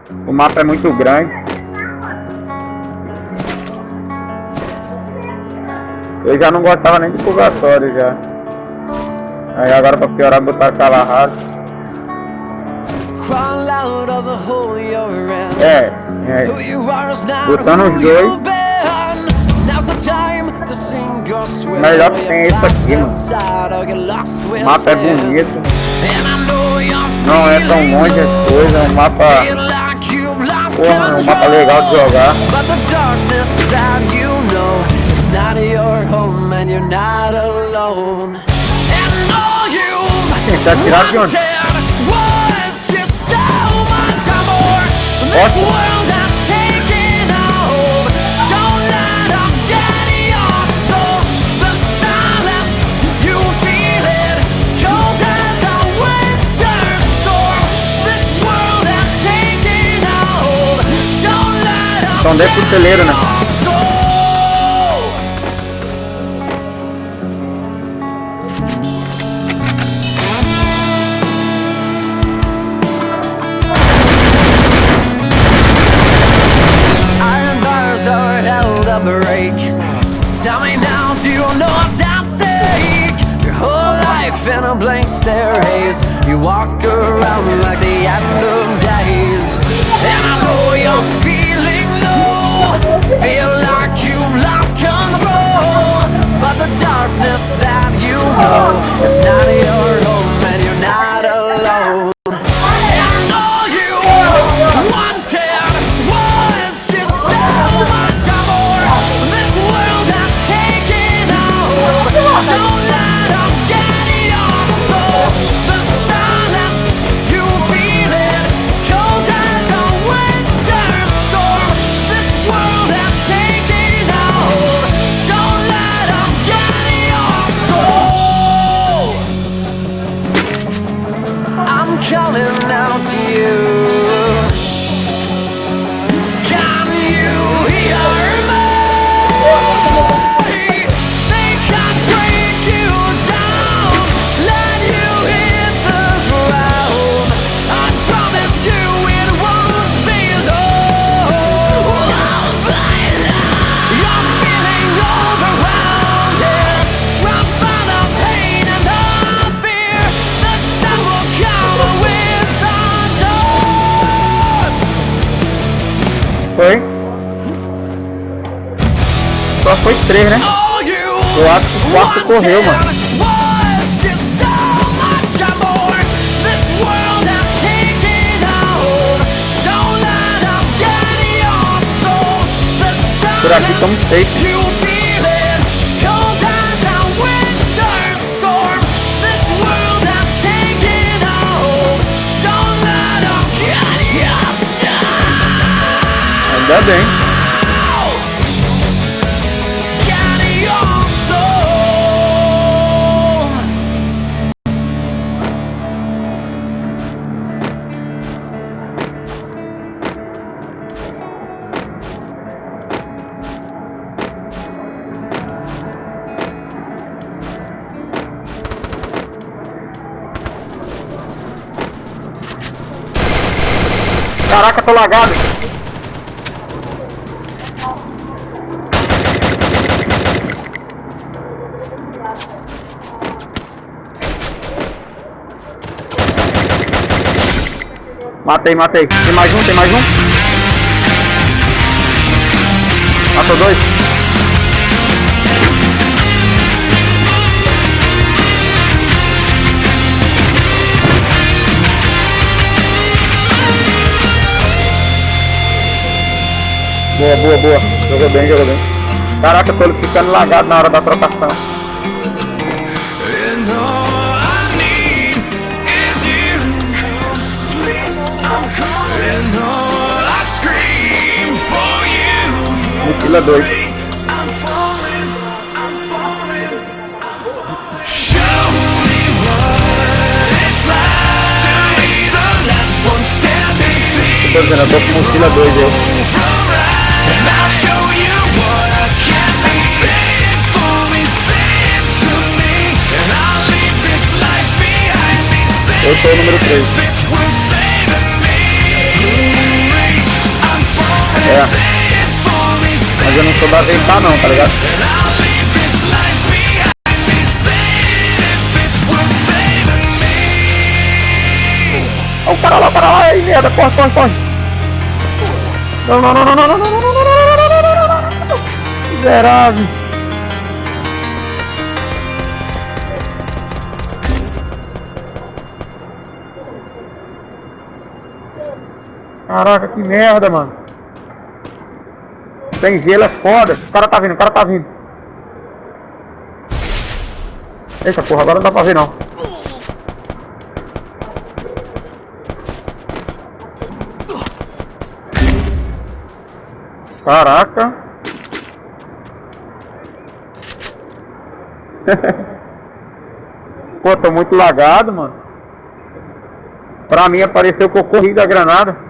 O mapa é muito grande. Eu já não gostava nem de purgatório já. Aí agora pra piorar botar aquela raça. Botando os dois. Melhor que tem esse aqui, mano. O mapa é bonito. Não é tão longe as coisas. É um mapa. Porra, é um mapa legal de jogar. Quem tá tirado de onde? São 10 cuteleiro, né? Tell me now, do you know what's at stake? Your whole life in a blank stare haze. You walk around like the end of days. And I know you're feeling low, feel like you lost control. But the darkness that you know, it's not your home and you're not alone. And all you wanted was just so much more. This world has taken a hold. Don't let them get your soul. The silence, you feel it, cold as a winter storm. This world has taken a hold. Don't let them get your soul. I'm calling out to you. Can you hear me? They can't break you down, let you hit the ground. I promise you it won't be long. You're feeling overwhelmed. Drop on the pain and the fear. The sun will come with the dawn. Foi? Só foi 3, né? All you Eu acho que o 4 correu, mano. was just so much more. This world has taken a hold. Don't let them get your soul. The Por aqui estamos safe. you feel it, cold as a winter storm. This world has taken a hold. Don't let them get your soul. Ainda bem. Get your soul. Caraca, tô lagado. Matei. Tem mais um. Matou 2. Boa. Jogou bem. Caraca, tô ficando lagado na hora da trocação. And all I need is you. And all I scream for you. Mochila 2. I'm falling. Show me what it's like to be the last one standing. Tô dizendo, eu tô com mochila 2 eu. And I'll show you what I can be. Say it for me, say it to me. And I'll leave this life behind me. Say Eu sou o número 3. it's worth saving me. não sou da deitar não, tá ligado? Olha o cara lá, aí merda, corre. Não. Miserável. Caraca, que merda, mano. Tem gelo, é foda. O cara tá vindo. Eita porra, agora não dá pra ver não. Caraca. Pô, tô muito lagado, mano. Pra mim apareceu que eu corri da granada.